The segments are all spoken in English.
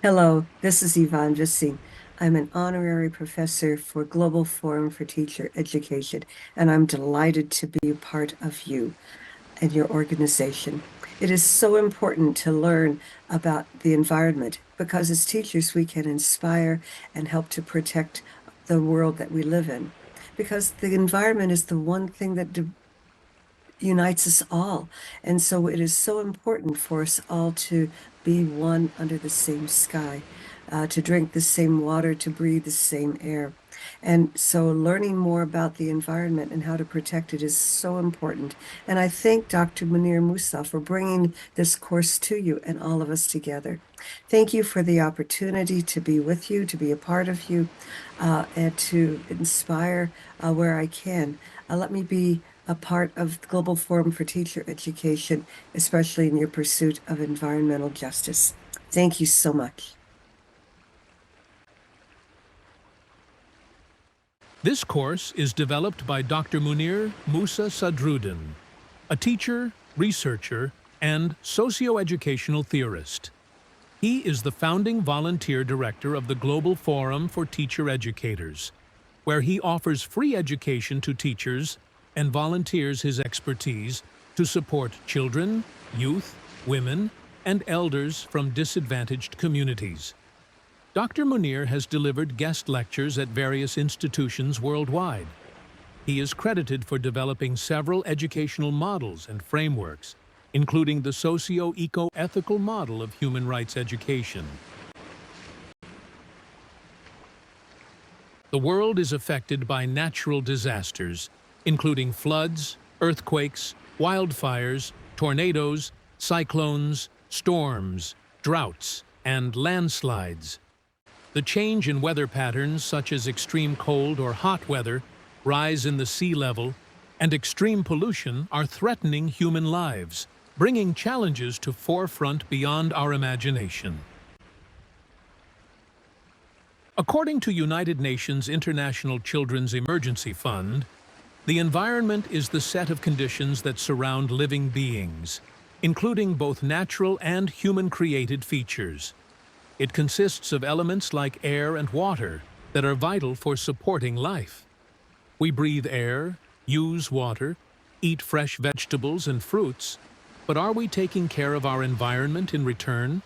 Hello, this is Yvonne Vissing. I'm an honorary professor for Global Forum for Teacher Education, and I'm delighted to be a part of you and your organization. It is so important to learn about the environment because as teachers, we can inspire and help to protect the world that we live in. Because the environment is the one thing that unites us all. And so it is so important for us all to be one under the same sky, to drink the same water, to breathe the same air. And so learning more about the environment and how to protect it is so important. And I thank Dr. Munir Moosa for bringing this course to you and all of us together. Thank you for the opportunity to be with you, to be a part of you, and to inspire where I can. Let me be a part of the Global Forum for Teacher Education, especially in your pursuit of environmental justice. Thank you so much. This course is developed by Dr. Munir Moosa Sadruddin, a teacher, researcher, and socio-educational theorist. He is the founding volunteer director of the Global Forum for Teacher Educators, where he offers free education to teachers and volunteers his expertise to support children, youth, women, and elders from disadvantaged communities. Dr. Munir has delivered guest lectures at various institutions worldwide. He is credited for developing several educational models and frameworks, including the socio-eco-ethical model of human rights education. The world is affected by natural disasters, including floods, earthquakes, wildfires, tornadoes, cyclones, storms, droughts, and landslides. The change in weather patterns such as extreme cold or hot weather, rise in the sea level, and extreme pollution are threatening human lives, bringing challenges to forefront beyond our imagination. According to United Nations International Children's Emergency Fund, the environment is the set of conditions that surround living beings, including both natural and human-created features. It consists of elements like air and water that are vital for supporting life. We breathe air, use water, eat fresh vegetables and fruits, but are we taking care of our environment in return?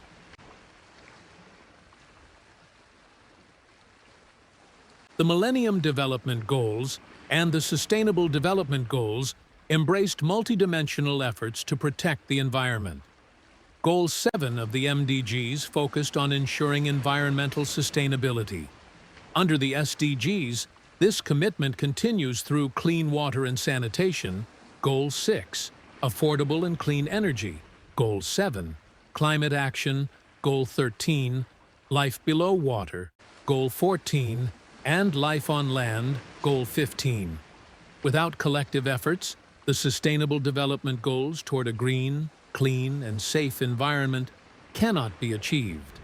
The Millennium Development Goals and the Sustainable Development Goals embraced multidimensional efforts to protect the environment. Goal 7 of the MDGs focused on ensuring environmental sustainability. Under the SDGs, this commitment continues through clean water and sanitation, Goal 6, affordable and clean energy, Goal 7, climate action, Goal 13, life below water, Goal 14, and life on land, Goal 15. Without collective efforts, the Sustainable Development Goals toward a green, clean, and safe environment cannot be achieved.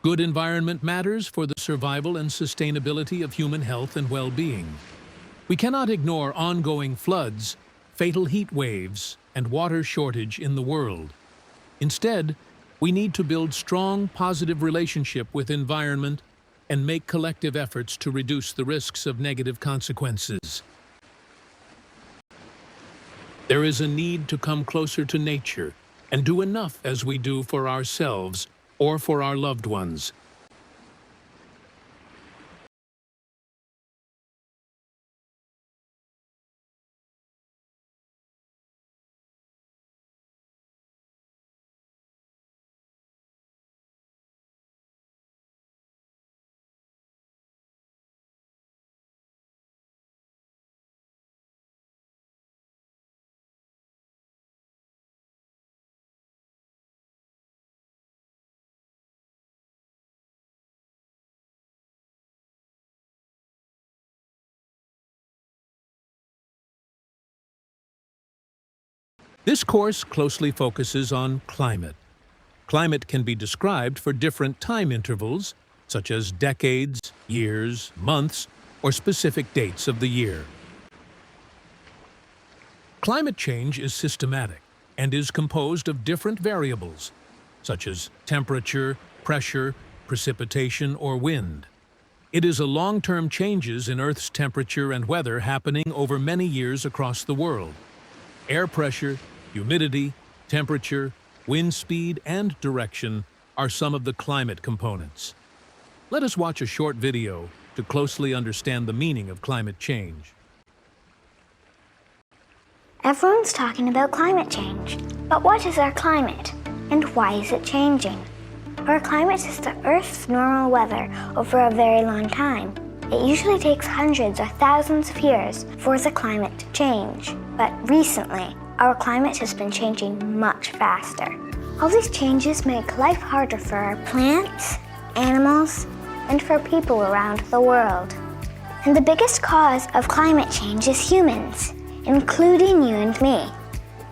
Good environment matters for the survival and sustainability of human health and well-being. We cannot ignore ongoing floods, fatal heat waves, and water shortage in the world. Instead, we need to build strong, positive relationship with environment and make collective efforts to reduce the risks of negative consequences. There is a need to come closer to nature and do enough as we do for ourselves or for our loved ones. This course closely focuses on climate. Climate can be described for different time intervals, such as decades, years, months, or specific dates of the year. Climate change is systematic. and is composed of different variables, such as temperature, pressure, precipitation, or wind. It is a long-term changes in Earth's temperature and weather happening over many years across the world. Air pressure, humidity, temperature, wind speed, and direction are some of the climate components. Let us watch a short video to closely understand the meaning of climate change. Everyone's talking about climate change, but what is our climate, and why is it changing? Our climate is the Earth's normal weather over a very long time. It usually takes hundreds or thousands of years for the climate to change, but recently, our climate has been changing much faster. All these changes make life harder for our plants, animals, and for people around the world. And the biggest cause of climate change is humans, including you and me.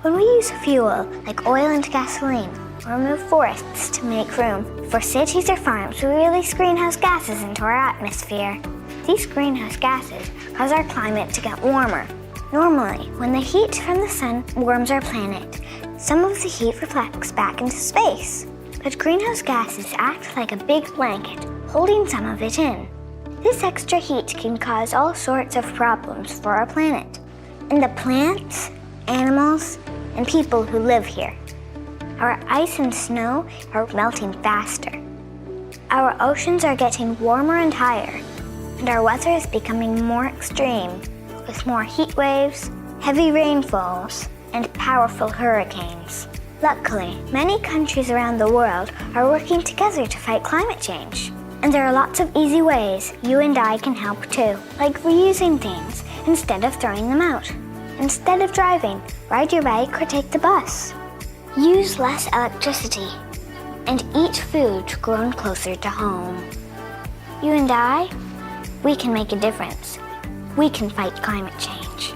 When we use fuel like oil and gasoline, or remove forests to make room for cities or farms, we release greenhouse gases into our atmosphere. These greenhouse gases cause our climate to get warmer. Normally, when the heat from the sun warms our planet, some of the heat reflects back into space. But greenhouse gases act like a big blanket, holding some of it in. This extra heat can cause all sorts of problems for our planet, and the plants, animals, and people who live here. Our ice and snow are melting faster. Our oceans are getting warmer and higher, and our weather is becoming more extreme, with more heat waves, heavy rainfalls, and powerful hurricanes. Luckily, many countries around the world are working together to fight climate change. And there are lots of easy ways you and I can help too, like reusing things instead of throwing them out. Instead of driving, ride your bike or take the bus. Use less electricity, and eat food grown closer to home. You and I, we can make a difference. We can fight climate change.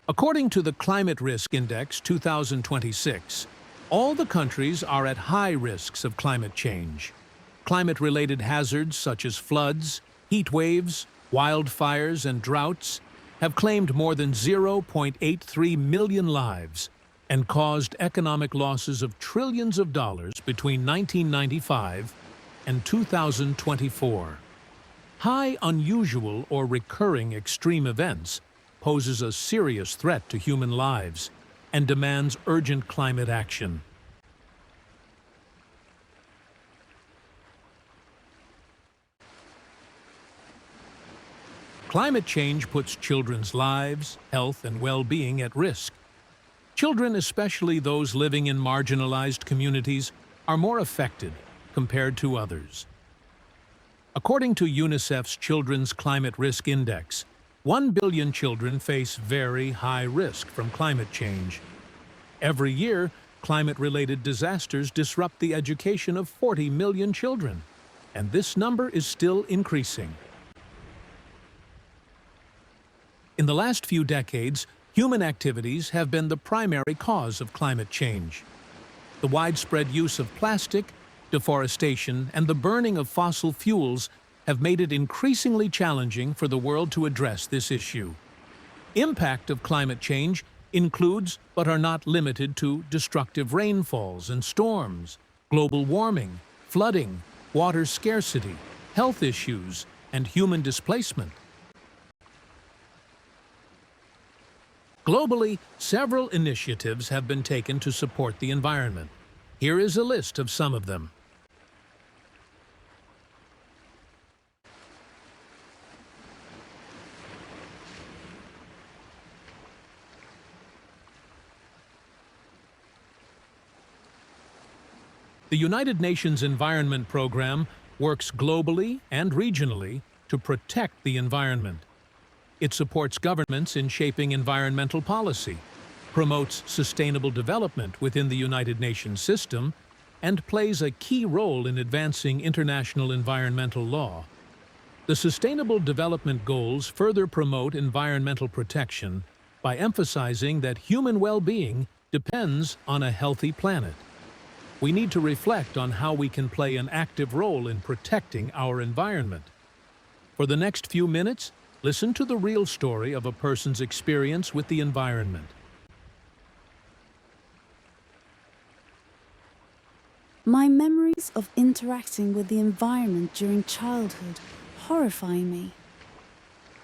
According to the Climate Risk Index 2026, all the countries are at high risks of climate change. Climate-related hazards such as floods, heat waves, wildfires, and droughts have claimed more than 0.83 million lives and caused economic losses of trillions of dollars between 1995 and 2024. High, unusual, or recurring extreme events poses a serious threat to human lives and demands urgent climate action. Climate change puts children's lives, health, and well-being at risk. Children, especially those living in marginalized communities, are more affected compared to others. According to UNICEF's Children's Climate Risk Index, 1 billion children face very high risk from climate change. Every year, climate-related disasters disrupt the education of 40 million children, and this number is still increasing. In the last few decades, human activities have been the primary cause of climate change. The widespread use of plastic, deforestation, and the burning of fossil fuels have made it increasingly challenging for the world to address this issue. Impact of climate change includes, but are not limited to, destructive rainfalls and storms, global warming, flooding, water scarcity, health issues, and human displacement. Globally, several initiatives have been taken to support the environment. Here is a list of some of them. The United Nations Environment Program works globally and regionally to protect the environment. It supports governments in shaping environmental policy, promotes sustainable development within the United Nations system, and plays a key role in advancing international environmental law. The Sustainable Development Goals further promote environmental protection by emphasizing that human well-being depends on a healthy planet. we need to reflect on how we can play an active role in protecting our environment. For the next few minutes, listen to the real story of a person's experience with the environment. My memories of interacting with the environment during childhood horrify me.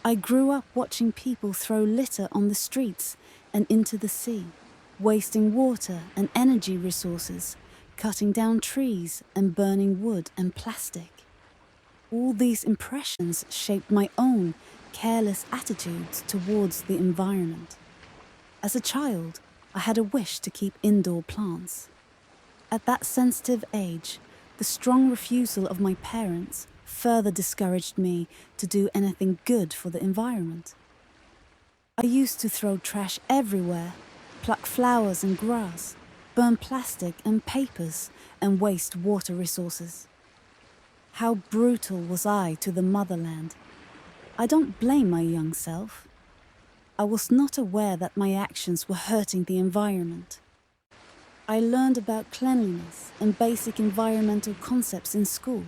I grew up watching people throw litter on the streets and into the sea, wasting water and energy resources, cutting down trees and burning wood and plastic. All these impressions shaped my own careless attitudes towards the environment. As a child, I had a wish to keep indoor plants. At that sensitive age, the strong refusal of my parents further discouraged me to do anything good for the environment. I used to throw trash everywhere, pluck flowers and grass, burn plastic and papers, and waste water resources. How brutal was I to the motherland? I don't blame my young self. I was not aware that my actions were hurting the environment. I learned about cleanliness and basic environmental concepts in school,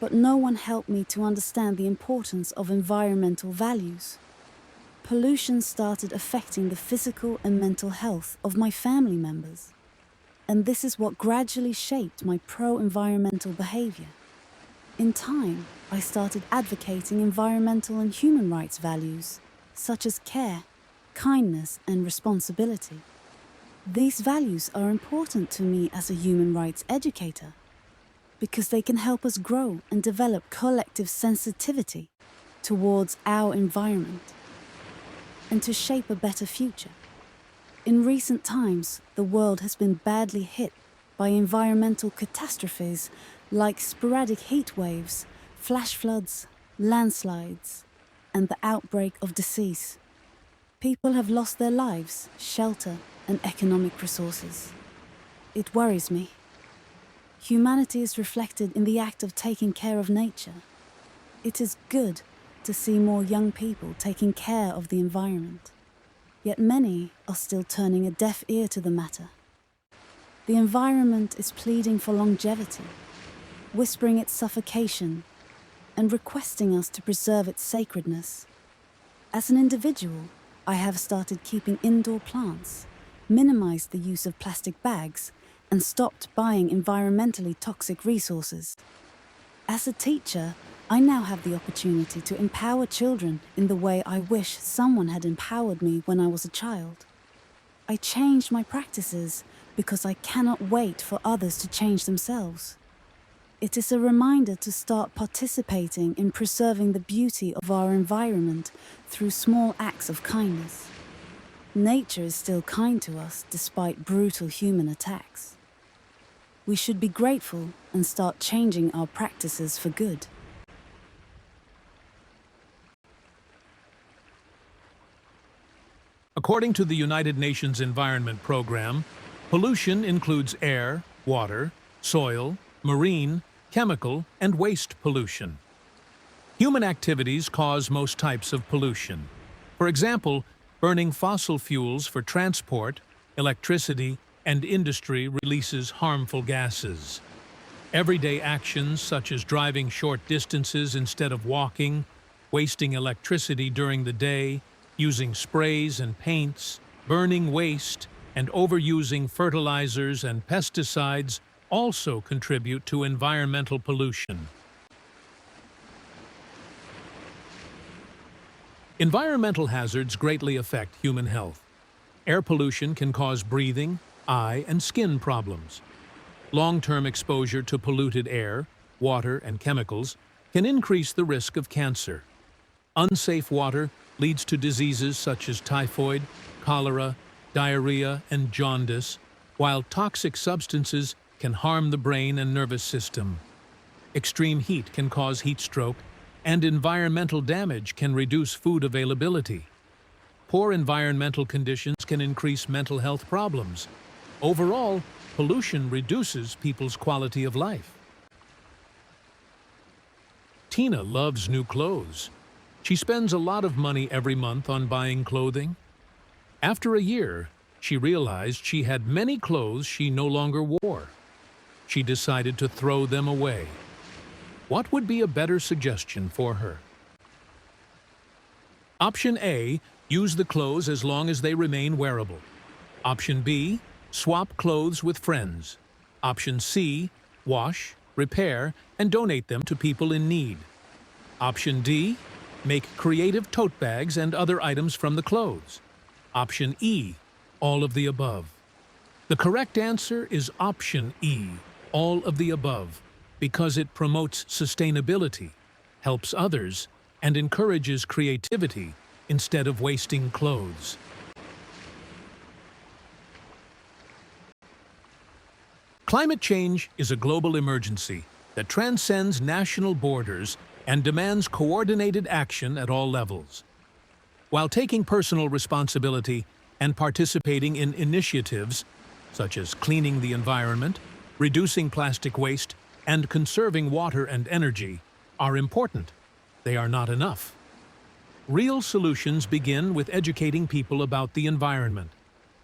but no one helped me to understand the importance of environmental values. Pollution started affecting the physical and mental health of my family members, and this is what gradually shaped my pro-environmental behavior. In time, I started advocating environmental and human rights values, such as care, kindness, and responsibility. These values are important to me as a human rights educator because they can help us grow and develop collective sensitivity towards our environment and to shape a better future. In recent times, the world has been badly hit by environmental catastrophes like sporadic heat waves, flash floods, landslides, and the outbreak of disease. People have lost their lives, shelter, and economic resources. It worries me. Humanity is reflected in the act of taking care of nature. It is good to see more young people taking care of the environment. Yet many are still turning a deaf ear to the matter. The environment is pleading for longevity, whispering its suffocation, and requesting us to preserve its sacredness. As an individual, I have started keeping indoor plants, minimized the use of plastic bags, and stopped buying environmentally toxic resources. As a teacher, I now have the opportunity to empower children in the way I wish someone had empowered me when I was a child. I changed my practices because I cannot wait for others to change themselves. It is a reminder to start participating in preserving the beauty of our environment through small acts of kindness. Nature is still kind to us despite brutal human attacks. We should be grateful and start changing our practices for good. According to the United Nations Environment Program, pollution includes air, water, soil, marine, chemical, and waste pollution. Human activities cause most types of pollution. For example, burning fossil fuels for transport, electricity, and industry releases harmful gases. Everyday actions such as driving short distances instead of walking, wasting electricity during the day, using sprays and paints, burning waste, and overusing fertilizers and pesticides also contribute to environmental pollution. Environmental hazards greatly affect human health. Air pollution can cause breathing, eye, and skin problems. Long-term exposure to polluted air, water, and chemicals can increase the risk of cancer. Unsafe water leads to diseases such as typhoid, cholera, diarrhea, and jaundice, while toxic substances can harm the brain and nervous system. Extreme heat can cause heat stroke, and environmental damage can reduce food availability. Poor environmental conditions can increase mental health problems. Overall, pollution reduces people's quality of life. Tina loves new clothes. She spends a lot of money every month on buying clothing. After a year, she realized she had many clothes she no longer wore. she decided to throw them away. What would be a better suggestion for her? Option A, use the clothes as long as they remain wearable. Option B, swap clothes with friends. Option C, wash, repair, and donate them to people in need. Option D, make creative tote bags and other items from the clothes. Option E, all of the above. The correct answer is option E, all of the above, because it promotes sustainability, helps others, and encourages creativity instead of wasting clothes. Climate change is a global emergency that transcends national borders and demands coordinated action at all levels. While taking personal responsibility and participating in initiatives such as cleaning the environment, reducing plastic waste, and conserving water and energy are important, they are not enough. Real solutions begin with educating people about the environment,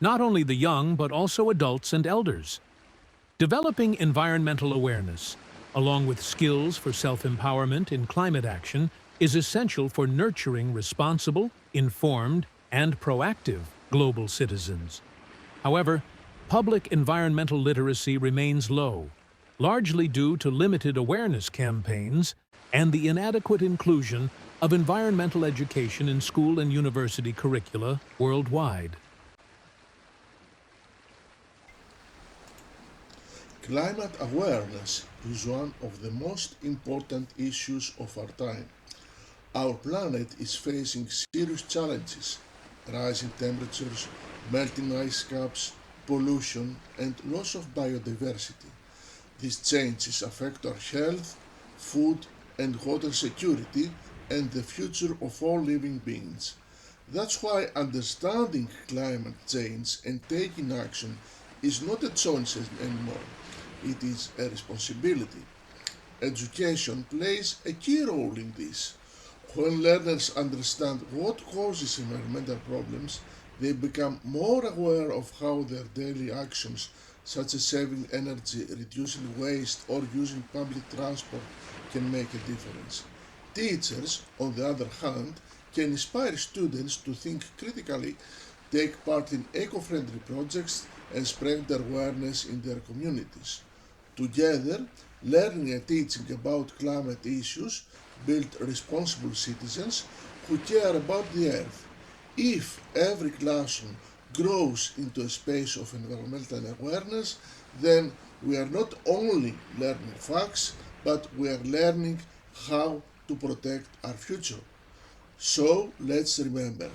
not only the young but also adults and elders. Developing environmental awareness, along with skills for self-empowerment in climate action, is essential for nurturing responsible, informed, and proactive global citizens. However, public environmental literacy remains low, largely due to limited awareness campaigns and the inadequate inclusion of environmental education in school and university curricula worldwide. Climate awareness is one of the most important issues of our time. Our planet is facing serious challenges: rising temperatures, melting ice caps, pollution, and loss of biodiversity. These changes affect our health, food, and water security, and the future of all living beings. That's why understanding climate change and taking action is not a choice anymore. It is a responsibility. Education plays a key role in this. When learners understand what causes environmental problems, they become more aware of how their daily actions, such as saving energy, reducing waste, or using public transport, can make a difference. Teachers, on the other hand, can inspire students to think critically, take part in eco-friendly projects, and spread their awareness in their communities. Together, learning and teaching about climate issues build responsible citizens who care about the earth. If every classroom grows into a space of environmental awareness, then we are not only learning facts, but we are learning how to protect our future. So let's remember,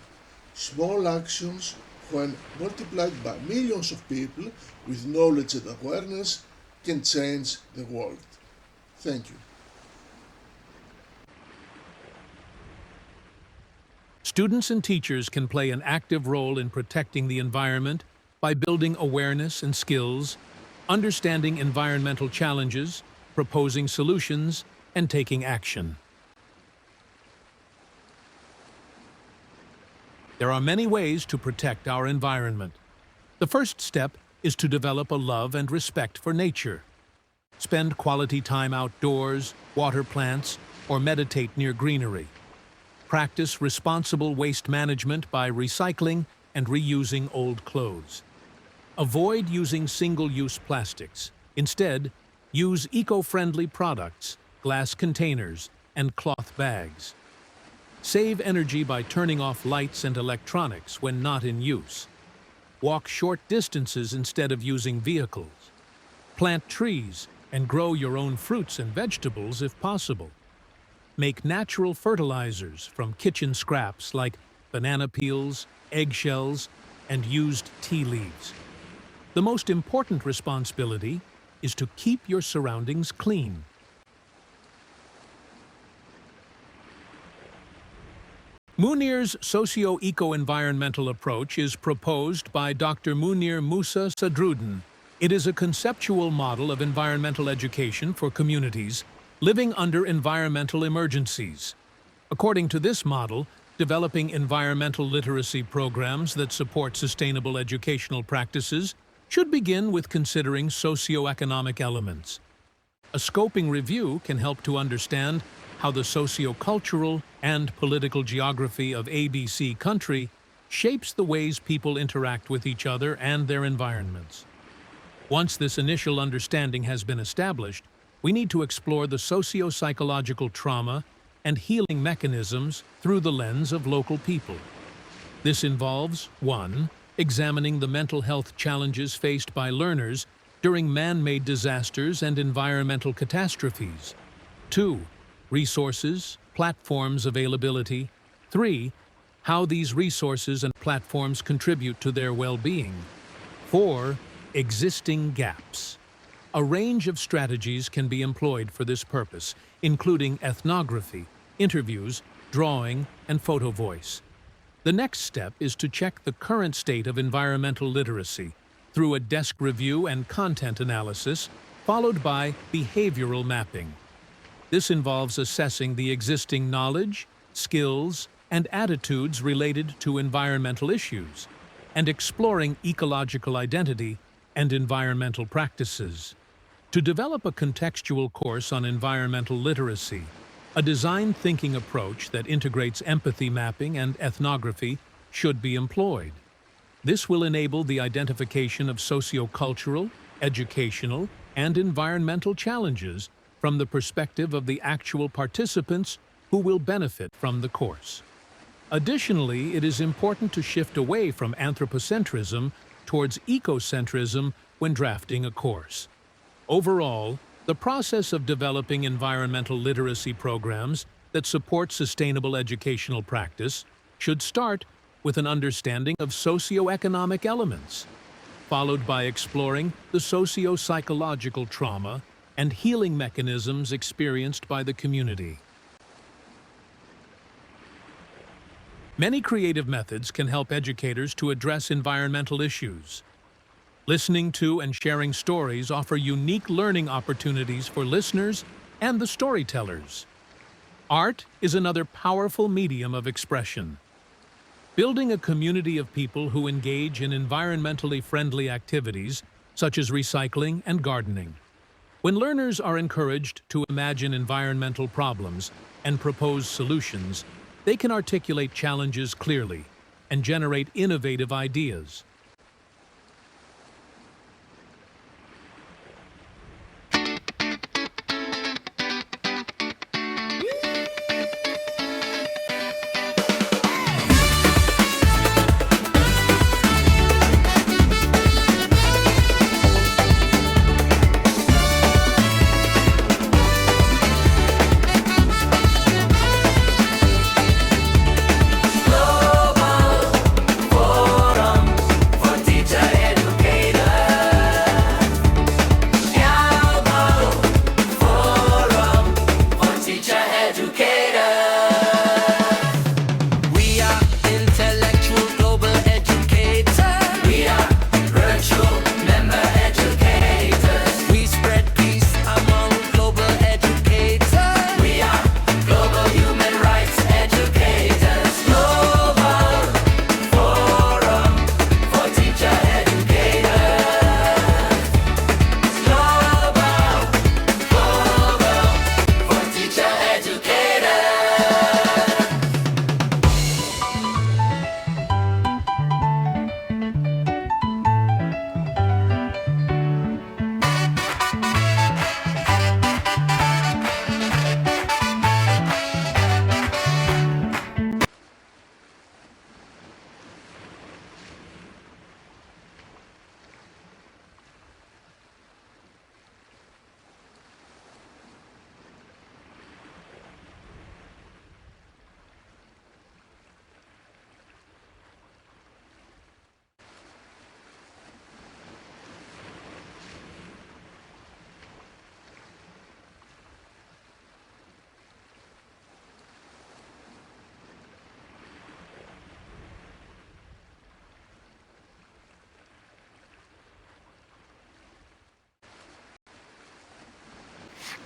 small actions, when multiplied by millions of people with knowledge and awareness, can change the world. Thank you. Students and teachers can play an active role in protecting the environment by building awareness and skills, understanding environmental challenges, proposing solutions, and taking action. There are many ways to protect our environment. The first step is to develop a love and respect for nature. Spend quality time outdoors, water plants, or meditate near greenery. Practice responsible waste management by recycling and reusing old clothes. Avoid using single-use plastics. Instead, use eco-friendly products, glass containers, and cloth bags. Save energy by turning off lights and electronics when not in use. Walk short distances instead of using vehicles. Plant trees and grow your own fruits and vegetables if possible. Make natural fertilizers from kitchen scraps like banana peels, eggshells, and used tea leaves. The most important responsibility is to keep your surroundings clean. Munir's socio-eco-environmental approach is proposed by Dr. Munir Moosa Sadruddin. It is a conceptual model of environmental education for communities living under environmental emergencies. According to this model, developing environmental literacy programs that support sustainable educational practices should begin with considering socioeconomic elements. A scoping review can help to understand how the sociocultural and political geography of ABC country shapes the ways people interact with each other and their environments. Once this initial understanding has been established, we need to explore the socio-psychological trauma and healing mechanisms through the lens of local people. This involves 1. Examining the mental health challenges faced by learners during man-made disasters and environmental catastrophes. 2. Resources, platforms availability. 3. How these resources and platforms contribute to their well-being. 4. Existing gaps. A range of strategies can be employed for this purpose, including ethnography, interviews, drawing, and photo voice. The next step is to check the current state of environmental literacy through a desk review and content analysis, followed by behavioral mapping. This involves assessing the existing knowledge, skills, and attitudes related to environmental issues, and exploring ecological identity and environmental practices. To develop a contextual course on environmental literacy, a design thinking approach that integrates empathy mapping and ethnography should be employed. This will enable the identification of sociocultural, educational, and environmental challenges from the perspective of the actual participants who will benefit from the course. Additionally, it is important to shift away from anthropocentrism towards ecocentrism when drafting a course. Overall, the process of developing environmental literacy programs that support sustainable educational practice should start with an understanding of socioeconomic elements, followed by exploring the socio-psychological trauma and healing mechanisms experienced by the community. Many creative methods can help educators to address environmental issues. Listening to and sharing stories offer unique learning opportunities for listeners and the storytellers. Art is another powerful medium of expression. Building a community of people who engage in environmentally friendly activities, such as recycling and gardening. When learners are encouraged to imagine environmental problems and propose solutions, they can articulate challenges clearly and generate innovative ideas.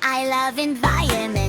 I love environment.